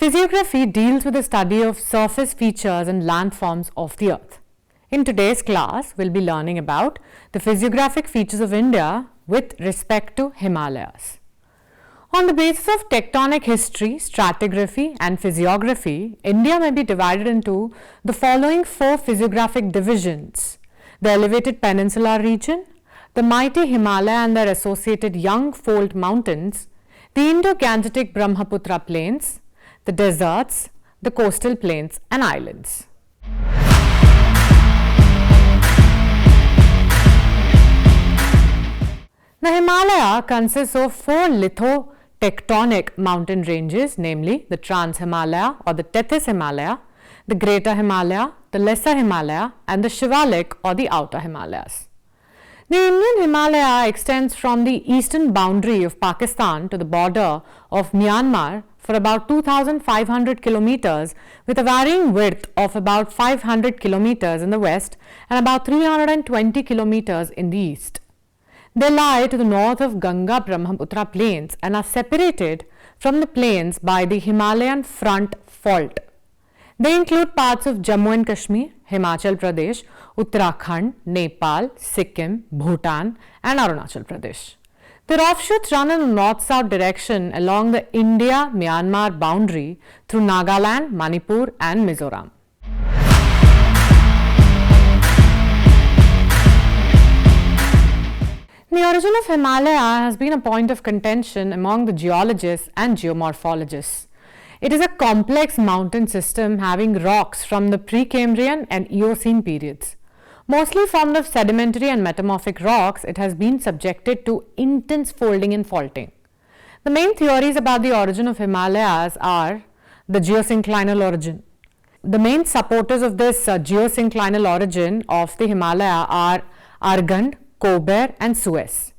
Physiography deals with the study of surface features and landforms of the earth. In today's class, we'll be learning about the physiographic features of India with respect to Himalayas. On the basis of tectonic history, stratigraphy and physiography, India may be divided into the following four physiographic divisions: the elevated peninsular region, the mighty Himalaya and their associated young fold mountains, the Indo-Gangetic Brahmaputra plains, the deserts, the coastal plains and islands. The Himalaya consists of four lithotectonic mountain ranges, namely the Trans-Himalaya or the Tethys Himalaya, the Greater Himalaya, the Lesser Himalaya and the Shivalik or the Outer Himalayas. The Indian Himalaya extends from the eastern boundary of Pakistan to the border of Myanmar for about 2,500 kilometers with a varying width of about 500 kilometers in the west and about 320 kilometers in the east. They lie to the north of Ganga-Brahmaputra plains and are separated from the plains by the Himalayan front fault. They include parts of Jammu and Kashmir, Himachal Pradesh, Uttarakhand, Nepal, Sikkim, Bhutan and Arunachal Pradesh. Their offshoots run in a north-south direction along the India-Myanmar boundary through Nagaland, Manipur and Mizoram. The origin of Himalaya has been a point of contention among the geologists and geomorphologists. It is a complex mountain system having rocks from the Precambrian and Eocene periods. Mostly formed of sedimentary and metamorphic rocks, it has been subjected to intense folding and faulting. The main theories about the origin of Himalayas are the geosynclinal origin. The main supporters of this geosynclinal origin of the Himalaya are Argand, Kober and Suez.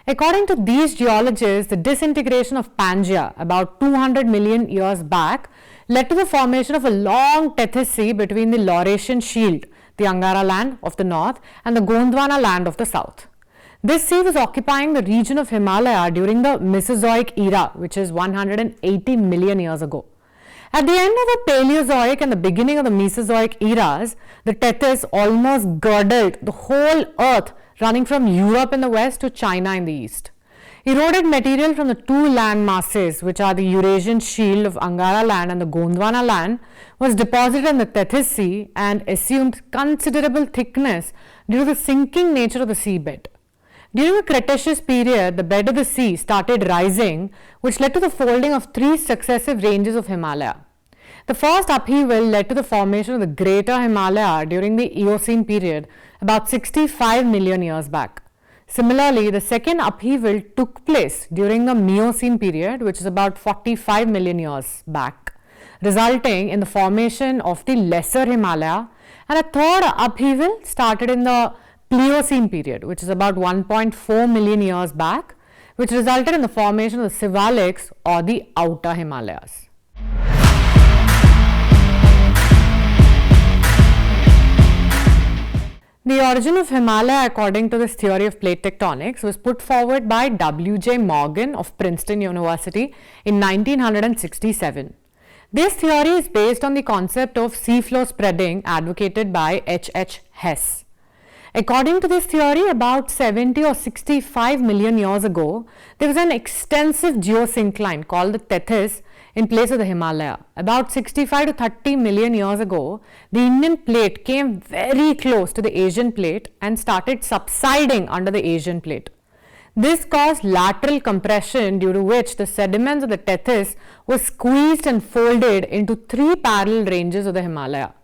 According to these geologists, the disintegration of Pangaea about 200 million years back led to the formation of a long Tethys Sea between the Laurentian Shield, the Angara land of the north and the Gondwana land of the south. This sea was occupying the region of Himalaya during the Mesozoic era, which is 180 million years ago. At the end of the Paleozoic and the beginning of the Mesozoic eras, the Tethys almost girdled the whole earth, running from Europe in the west to China in the east. Eroded material from the two land masses, which are the Eurasian Shield of Angara land and the Gondwana land, was deposited in the Tethys Sea and assumed considerable thickness due to the sinking nature of the seabed. During the Cretaceous period, the bed of the sea started rising, which led to the folding of three successive ranges of Himalaya. The first upheaval led to the formation of the Greater Himalaya during the Eocene period, about 65 million years back. Similarly, the second upheaval took place during the Miocene period, which is about 45 million years back, resulting in the formation of the Lesser Himalaya, and a third upheaval started in the Pliocene period, which is about 1.4 million years back, which resulted in the formation of the Shivaliks or the Outer Himalayas. The origin of Himalaya, according to this theory of plate tectonics, was put forward by W.J. Morgan of Princeton University in 1967. This theory is based on the concept of seafloor spreading advocated by H.H. Hess. According to this theory, about 70 or 65 million years ago, there was an extensive geosyncline called the Tethys in place of the Himalaya. About 65 to 30 million years ago, the Indian plate came very close to the Asian plate and started subsiding under the Asian plate. This caused lateral compression, due to which the sediments of the Tethys were squeezed and folded into three parallel ranges of the Himalaya.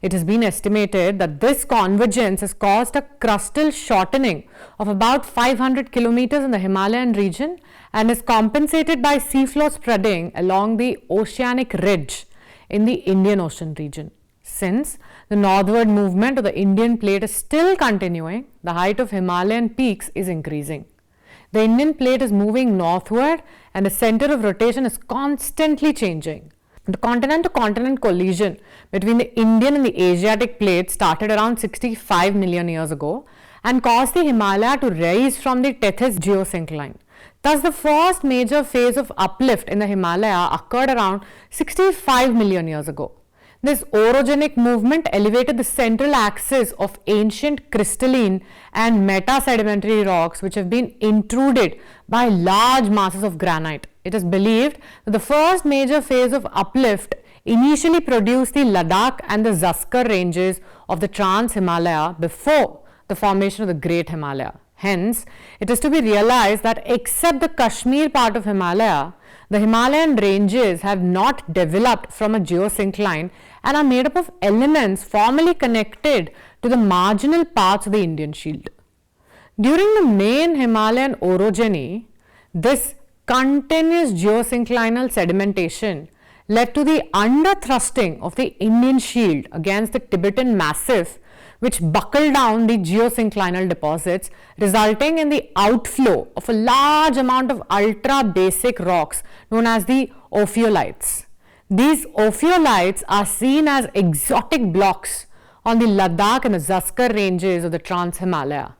It has been estimated that this convergence has caused a crustal shortening of about 500 kilometers in the Himalayan region and is compensated by seafloor spreading along the oceanic ridge in the Indian Ocean region. Since the northward movement of the Indian plate is still continuing, the height of Himalayan peaks is increasing. The Indian plate is moving northward and the center of rotation is constantly changing. The continent-to-continent collision between the Indian and the Asiatic plates started around 65 million years ago and caused the Himalaya to rise from the Tethys geosyncline. Thus, the first major phase of uplift in the Himalaya occurred around 65 million years ago. This orogenic movement elevated the central axis of ancient crystalline and meta-sedimentary rocks which have been intruded by large masses of granite. It is believed that the first major phase of uplift initially produced the Ladakh and the Zaskar ranges of the Trans-Himalaya before the formation of the Great Himalaya. Hence, it is to be realized that except the Kashmir part of Himalaya, the Himalayan ranges have not developed from a geosyncline and are made up of elements formally connected to the marginal parts of the Indian shield. During the main Himalayan orogeny, this continuous geosynclinal sedimentation led to the underthrusting of the Indian shield against the Tibetan Massif, which buckled down the geosynclinal deposits, resulting in the outflow of a large amount of ultra-basic rocks known as the ophiolites. These ophiolites are seen as exotic blocks on the Ladakh and the Zaskar ranges of the Trans-Himalaya.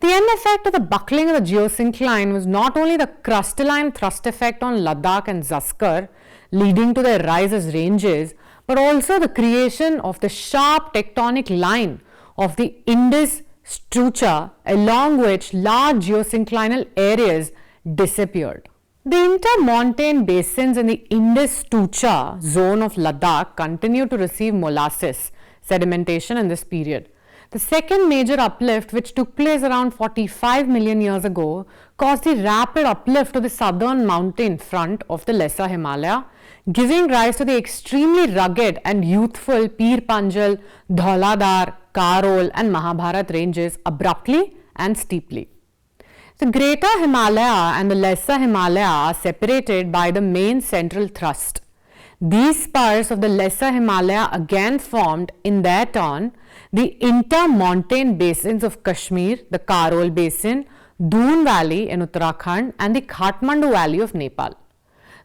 The end effect of the buckling of the geosyncline was not only the crystalline thrust effect on Ladakh and Zaskar, leading to their rise as ranges, but also the creation of the sharp tectonic line of the Indus structure, along which large geosynclinal areas disappeared. The intermontane basins in the Indus structure zone of Ladakh continued to receive molasses sedimentation in this period. The second major uplift, which took place around 45 million years ago, caused the rapid uplift of the southern mountain front of the Lesser Himalaya, giving rise to the extremely rugged and youthful Pir Panjal, Dhauladar, Karol and Mahabharat ranges abruptly and steeply. The Greater Himalaya and the Lesser Himalaya are separated by the main central thrust. These spurs of the Lesser Himalaya again formed, in their turn, the intermontane basins of Kashmir, the Karol Basin, Doon Valley in Uttarakhand and the Kathmandu Valley of Nepal.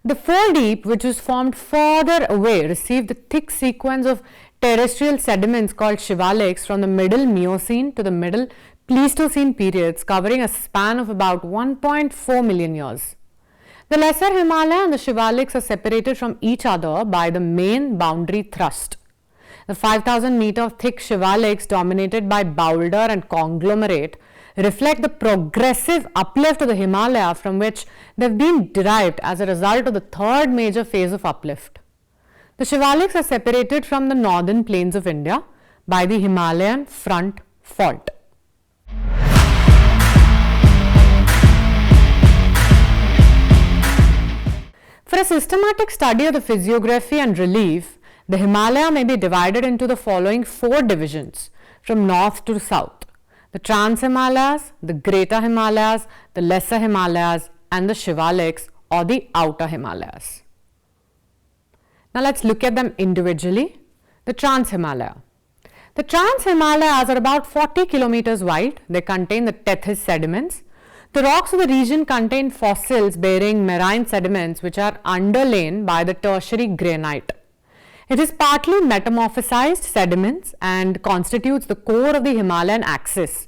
The foredeep, which was formed further away, received the thick sequence of terrestrial sediments called Shivaliks from the middle Miocene to the middle Pleistocene periods, covering a span of about 1.4 million years. The Lesser Himalaya and the Shivaliks are separated from each other by the main boundary thrust. The 5,000 meter thick Shivaliks, dominated by boulder and conglomerate, reflect the progressive uplift of the Himalaya from which they have been derived as a result of the third major phase of uplift. The Shivaliks are separated from the northern plains of India by the Himalayan front fault. For a systematic study of the physiography and relief, the Himalaya may be divided into the following four divisions from north to south: the Trans-Himalayas, the Greater Himalayas, the Lesser Himalayas and the Shivaliks or the Outer Himalayas. Now let's look at them individually. The Trans-Himalaya. The Trans-Himalayas are about 40 kilometers wide. They contain the Tethys sediments. The rocks of the region contain fossils bearing marine sediments which are underlain by the tertiary granite. It is partly metamorphosized sediments and constitutes the core of the Himalayan axis.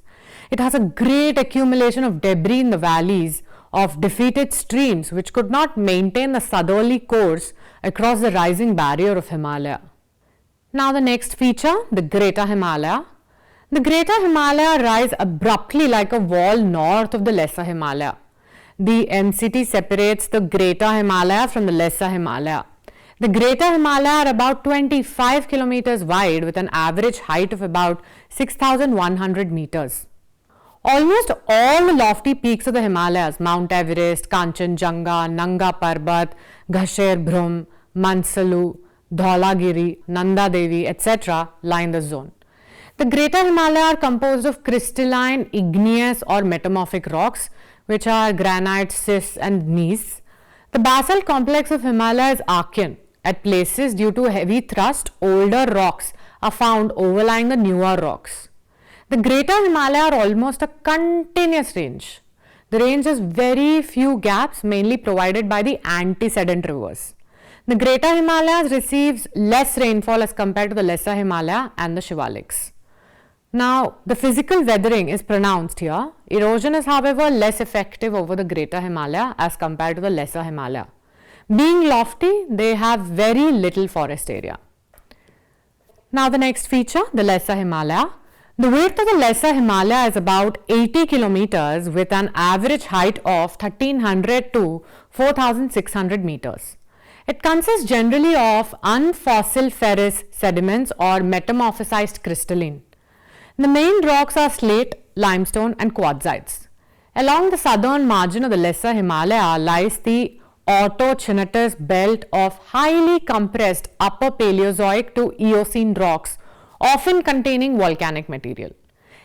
It has a great accumulation of debris in the valleys of defeated streams which could not maintain the southerly course across the rising barrier of Himalaya. Now the next feature, the Greater Himalaya. The Greater Himalaya rise abruptly like a wall north of the Lesser Himalaya. the MCT separates the Greater Himalaya from the Lesser Himalaya. The Greater Himalaya are about 25 kilometers wide with an average height of about 6,100 meters. Almost all the lofty peaks of the Himalayas, Mount Everest, Kanchenjunga, Nanga Parbat, Ghasher Brum, Mansalu, Dhaulagiri, Nanda Devi, etc. lie in the zone. The Greater Himalaya are composed of crystalline, igneous or metamorphic rocks, which are granite, schist and gneiss. The basalt complex of Himalaya is Archean. At places, due to heavy thrust, older rocks are found overlying the newer rocks. The Greater Himalaya are almost a continuous range. The range has very few gaps, mainly provided by the antecedent rivers. The Greater Himalayas receives less rainfall as compared to the Lesser Himalaya and the Shivaliks. Now, the physical weathering is pronounced here. Erosion is, however, less effective over the Greater Himalaya as compared to the Lesser Himalaya. Being lofty, they have very little forest area. Now, the next feature, the Lesser Himalaya. The width of the Lesser Himalaya is about 80 kilometers with an average height of 1300 to 4600 meters. It consists generally of unfossiliferous sediments or metamorphosized crystalline. The main rocks are slate, limestone and quartzites. Along the southern margin of the Lesser Himalaya lies the Orthochinitous belt of highly compressed Upper Paleozoic to Eocene rocks, often containing volcanic material.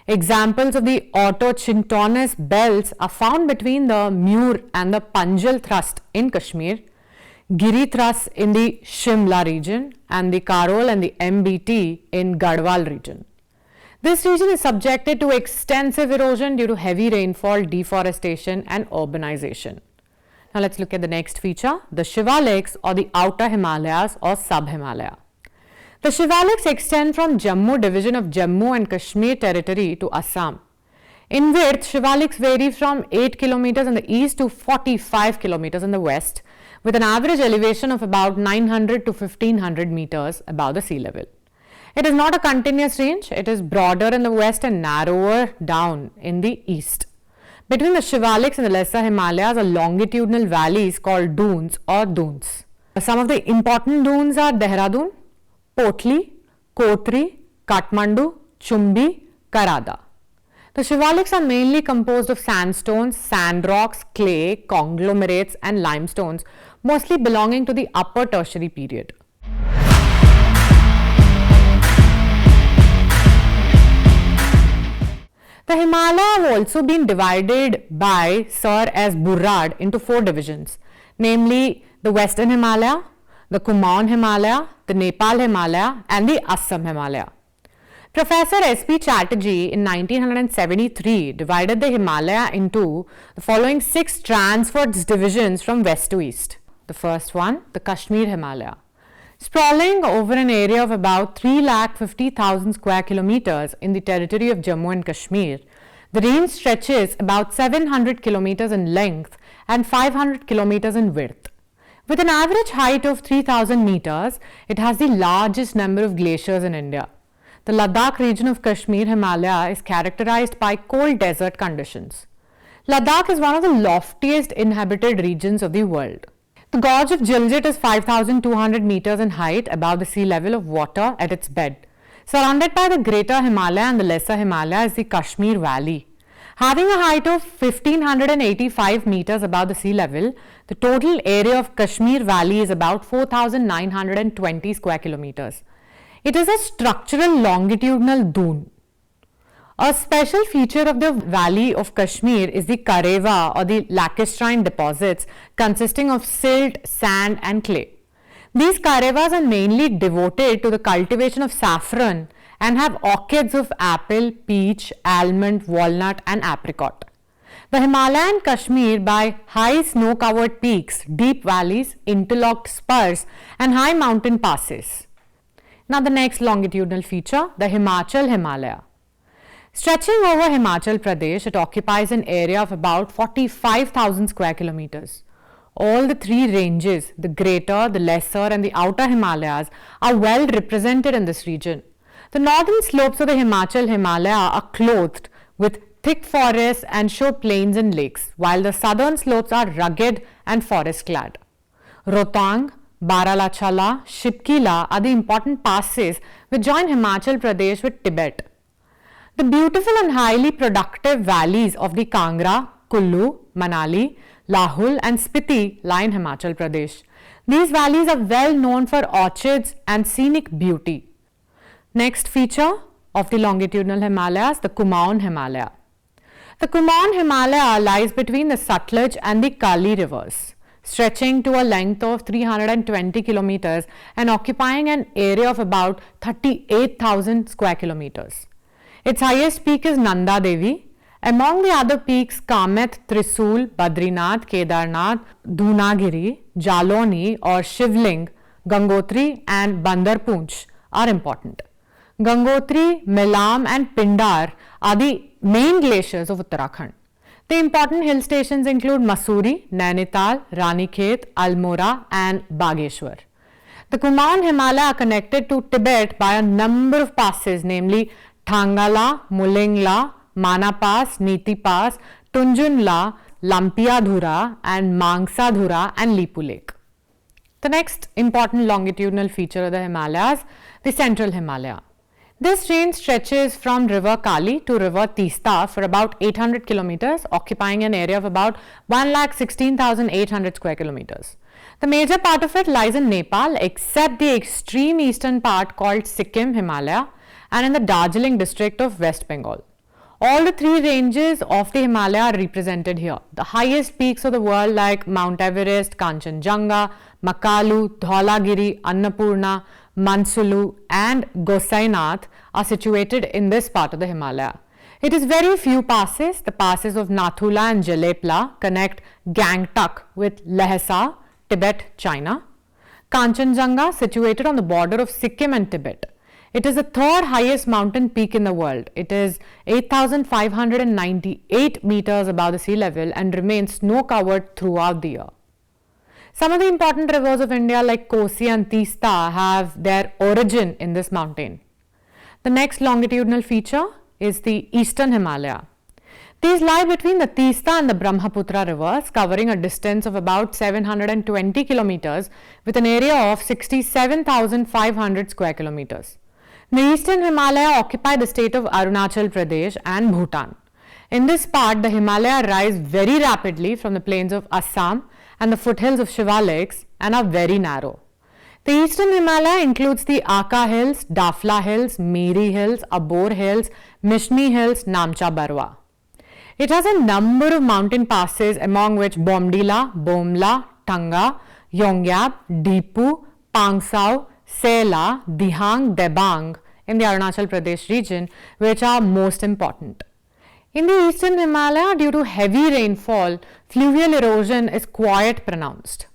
Examples of the Orthochinitous belts are found between the Muir and the Panjal thrust in Kashmir, Giri thrust in the Shimla region, and the Karol and the MBT in Garhwal region. This region is subjected to extensive erosion due to heavy rainfall, deforestation and urbanization. Now let's look at the next feature, the Shivaliks or the Outer Himalayas or Sub-Himalaya. The Shivaliks extend from Jammu division of Jammu and Kashmir territory to Assam. In width, Shivaliks vary from 8 kilometers in the east to 45 kilometers in the west, with an average elevation of about 900 to 1500 meters above the sea level. It is not a continuous range, it is broader in the west and narrower down in the east. Between the Shivaliks and the Lesser Himalayas are longitudinal valleys called dunes or dunes. Some of the important dunes are Dehradun, Potli, Kotri, Kathmandu, Chumbi, Karada. The Shivaliks are mainly composed of sandstones, sand rocks, clay, conglomerates and limestones, mostly belonging to the upper tertiary period. The Himalaya have also been divided by Sir S. Burrard into 4 divisions, namely the Western Himalaya, the Kumaon Himalaya, the Nepal Himalaya and the Assam Himalaya. Professor S.P. Chatterjee in 1973 divided the Himalaya into the following 6 transverse divisions from west to east. The first one, the Kashmir Himalaya. Sprawling over an area of about 350,000 square kilometers in the territory of Jammu and Kashmir, the range stretches about 700 kilometers in length and 500 kilometers in width. With an average height of 3,000 meters, it has the largest number of glaciers in India. The Ladakh region of Kashmir Himalaya is characterized by cold desert conditions. Ladakh is one of the loftiest inhabited regions of the world. The gorge of Jiljet is 5,200 meters in height above the sea level of water at its bed. Surrounded by the Greater Himalaya and the Lesser Himalaya is the Kashmir Valley. Having a height of 1,585 meters above the sea level, the total area of Kashmir Valley is about 4,920 square kilometers. It is a structural longitudinal dune. A special feature of the valley of Kashmir is the Kareva or the lacustrine deposits consisting of silt, sand and clay. These Karevas are mainly devoted to the cultivation of saffron and have orchids of apple, peach, almond, walnut and apricot. The Himalayan Kashmir by high snow-covered peaks, deep valleys, interlocked spurs and high mountain passes. Now the next longitudinal feature, the Himachal Himalaya. Stretching over Himachal Pradesh, it occupies an area of about 45,000 square kilometers. All the 3 ranges, the Greater, the Lesser and the Outer Himalayas, are well represented in this region. The northern slopes of the Himachal Himalaya are clothed with thick forests and show plains and lakes, while the southern slopes are rugged and forest-clad. Rohtang, Baralachala, Shipkila are the important passes which join Himachal Pradesh with Tibet. The beautiful and highly productive valleys of the Kangra, Kullu, Manali, Lahul and Spiti lie in Himachal Pradesh. These valleys are well known for orchids and scenic beauty. Next feature of the longitudinal Himalayas, the Kumaon Himalaya. The Kumaon Himalaya lies between the Sutlej and the Kali rivers, stretching to a length of 320 kilometers and occupying an area of about 38,000 square kilometers. Its highest peak is Nanda Devi. Among the other peaks, Kamet, Trisul, Badrinath, Kedarnath, Dhunagiri, Jaloni or Shivling, Gangotri and Bandarpunch are important. Gangotri, Melam and Pindar are the main glaciers of Uttarakhand. The important hill stations include Mussoorie, Nainital, Ranikhet, Almora and Bageshwar. The Kumaon Himalaya are connected to Tibet by a number of passes, namely Thangala, Mulingla, Mana Pass, Niti Pass, Tunjunla, Lampiadhura and Mangsadhura and Lipu Lake. The next important longitudinal feature of the Himalayas, the Central Himalaya. This range stretches from river Kali to river Teesta for about 800 kilometers, occupying an area of about 1,16,800 square kilometers. The major part of it lies in Nepal, except the extreme eastern part called Sikkim Himalaya and in the Darjeeling district of West Bengal. All the three ranges of the Himalaya are represented here. The highest peaks of the world like Mount Everest, Kanchenjunga, Makalu, Dhaulagiri, Annapurna, Mansulu and Gosainath are situated in this part of the Himalaya. It is very few passes. The passes of Nathula and Jalepla connect Gangtok with Lhasa, Tibet, China. Kanchenjunga, situated on the border of Sikkim and Tibet. It is the third highest mountain peak in the world. It is 8,598 meters above the sea level and remains snow covered throughout the year. Some of the important rivers of India like Kosi and Teesta have their origin in this mountain. The next longitudinal feature is the Eastern Himalaya. These lie between the Teesta and the Brahmaputra rivers, covering a distance of about 720 kilometers with an area of 67,500 square kilometers. The Eastern Himalaya occupy the state of Arunachal Pradesh and Bhutan. In this part, the Himalaya rise very rapidly from the plains of Assam and the foothills of Shivaliks and are very narrow. The Eastern Himalaya includes the Aka Hills, Dafla Hills, Miri Hills, Abor Hills, Mishmi Hills, Namcha Barwa. It has a number of mountain passes, among which Bomdila, Bomla, Tanga, Yongyab, Dipu, Pangsau, Sela, Dihang, Debang in the Arunachal Pradesh region, which are most important. In the Eastern Himalaya, due to heavy rainfall, fluvial erosion is quite pronounced.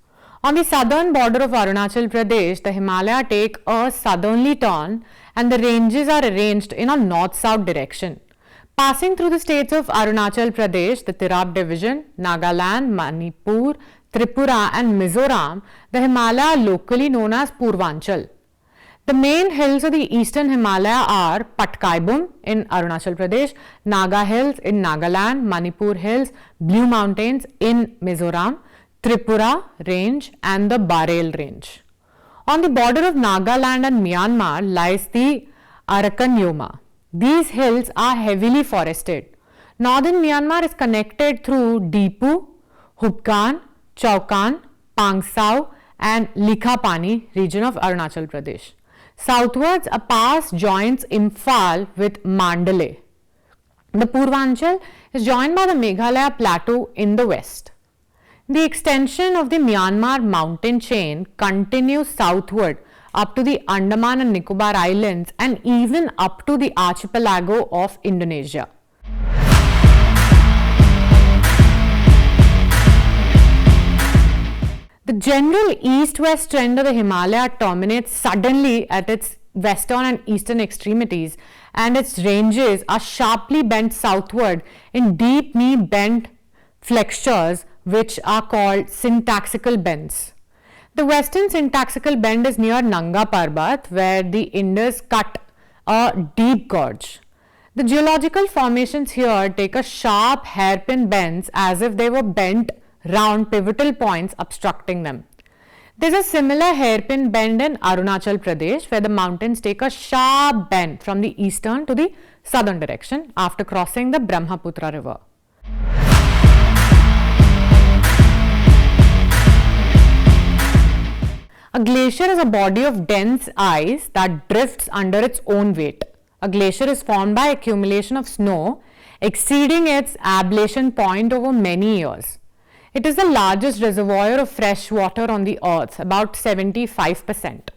On the southern border of Arunachal Pradesh, the Himalaya take a southerly turn and the ranges are arranged in a north-south direction. Passing through the states of Arunachal Pradesh, the Tirap division, Nagaland, Manipur, Tripura and Mizoram, the Himalaya are locally known as Purvanchal. The main hills of the Eastern Himalaya are Patkaibum in Arunachal Pradesh, Naga Hills in Nagaland, Manipur Hills, Blue Mountains in Mizoram, Tripura Range and the Barel Range. On the border of Nagaland and Myanmar lies the Arakan Yoma. These hills are heavily forested. Northern Myanmar is connected through Dipu, Hupkan, Chaukan, Pangsau and Likhapani region of Arunachal Pradesh. Southwards, a pass joins Imphal with Mandalay. The Purvanchal is joined by the Meghalaya Plateau in the west. The extension of the Myanmar mountain chain continues southward up to the Andaman and Nicobar Islands and even up to the archipelago of Indonesia. The general east-west trend of the Himalaya terminates suddenly at its western and eastern extremities, and its ranges are sharply bent southward in deep knee bent flexures which are called syntaxical bends. The western syntaxical bend is near Nanga Parbat, where the Indus cut a deep gorge. The geological formations here take a sharp hairpin bends as if they were bent round pivotal points obstructing them. There's a similar hairpin bend in Arunachal Pradesh where the mountains take a sharp bend from the eastern to the southern direction after crossing the Brahmaputra river. A glacier is a body of dense ice that drifts under its own weight. A glacier is formed by accumulation of snow exceeding its ablation point over many years. It is the largest reservoir of fresh water on the earth, about 75%.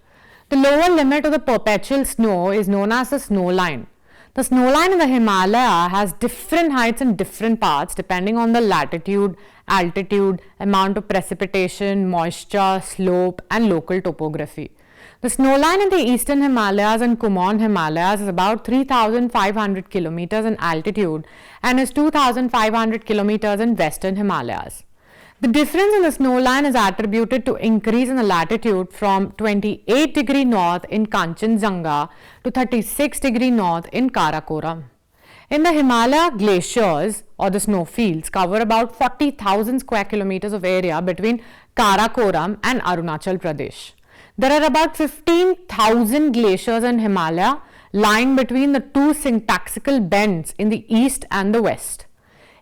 The lower limit of the perpetual snow is known as the snow line. The snow line in the Himalaya has different heights in different parts depending on the latitude, altitude, amount of precipitation, moisture, slope and local topography. The snow line in the eastern Himalayas and Kumon Himalayas is about 3,500 kilometers in altitude and is 2,500 kilometers in western Himalayas. The difference in the snow line is attributed to increase in the latitude from 28 degree north in Kanchenjunga to 36 degree north in Karakoram. In the Himalaya, glaciers or the snowfields cover about 40,000 square kilometers of area between Karakoram and Arunachal Pradesh. There are about 15,000 glaciers in Himalaya lying between the two syntaxical bends in the east and the west.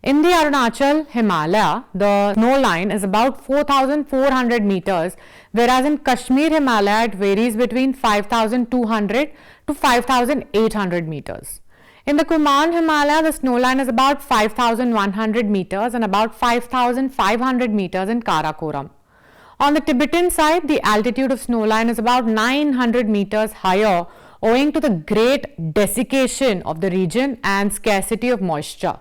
In the Arunachal Himalaya, the snow line is about 4,400 meters, whereas in Kashmir Himalaya it varies between 5,200 to 5,800 meters. In the Kumon Himalaya, the snow line is about 5,100 meters and about 5,500 meters in Karakoram. On the Tibetan side, the altitude of snow line is about 900 meters higher owing to the great desiccation of the region and scarcity of moisture.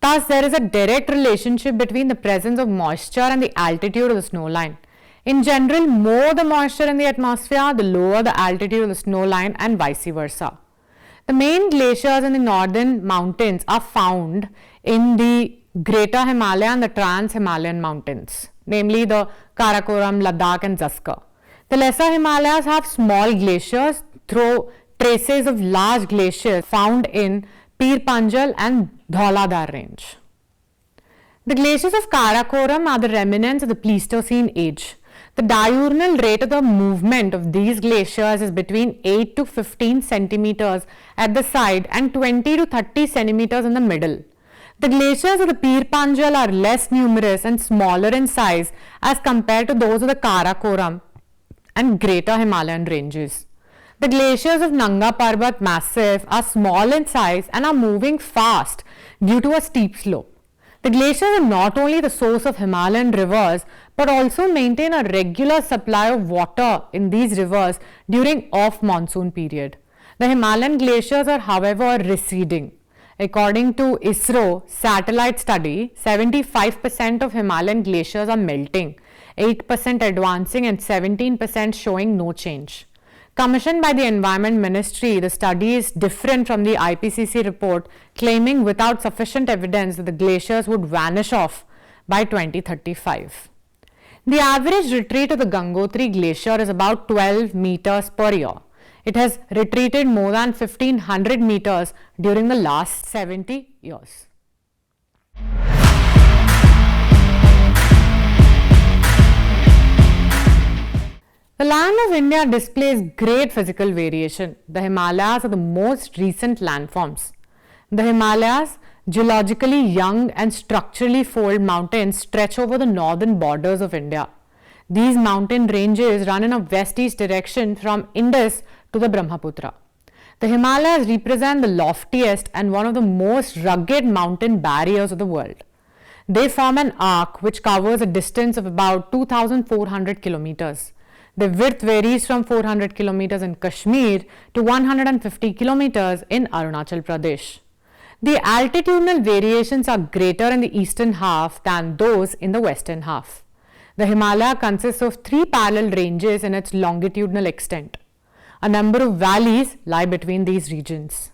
Thus, there is a direct relationship between the presence of moisture and the altitude of the snow line. In general, more the moisture in the atmosphere, the lower the altitude of the snow line and vice versa. The main glaciers in the northern mountains are found in the Greater Himalaya and the Trans-Himalayan mountains, namely the Karakoram, Ladakh and Zaskar. The lesser Himalayas have small glaciers, though traces of large glaciers found in Pir Panjal and Dhauladhar range. The glaciers of Karakoram are the remnants of the Pleistocene age. The diurnal rate of the movement of these glaciers is between 8 to 15 centimeters at the side and 20 to 30 centimeters in the middle. The glaciers of the Pir Panjal are less numerous and smaller in size as compared to those of the Karakoram and Greater Himalayan ranges. The glaciers of Nanga Parbat Massif are small in size and are moving fast due to a steep slope. The glaciers are not only the source of Himalayan rivers but also maintain a regular supply of water in these rivers during off-monsoon period. The Himalayan glaciers are, however, receding. According to ISRO satellite study, 75% of Himalayan glaciers are melting, 8% advancing and 17% showing no change. Commissioned by the Environment Ministry, the study is different from the IPCC report claiming without sufficient evidence that the glaciers would vanish off by 2035. The average retreat of the Gangotri glacier is about 12 meters per year. It has retreated more than 1500 meters during the last 70 years. The land of India displays great physical variation. The Himalayas are the most recent landforms. The Himalayas, geologically young and structurally fold mountains, stretch over the northern borders of India. These mountain ranges run in a west-east direction from Indus to the Brahmaputra. The Himalayas represent the loftiest and one of the most rugged mountain barriers of the world. They form an arc which covers a distance of about 2,400 kilometers. The width varies from 400 kilometers in Kashmir to 150 kilometers in Arunachal Pradesh. The altitudinal variations are greater in the eastern half than those in the western half. The Himalaya consists of 3 parallel ranges in its longitudinal extent. A number of valleys lie between these regions.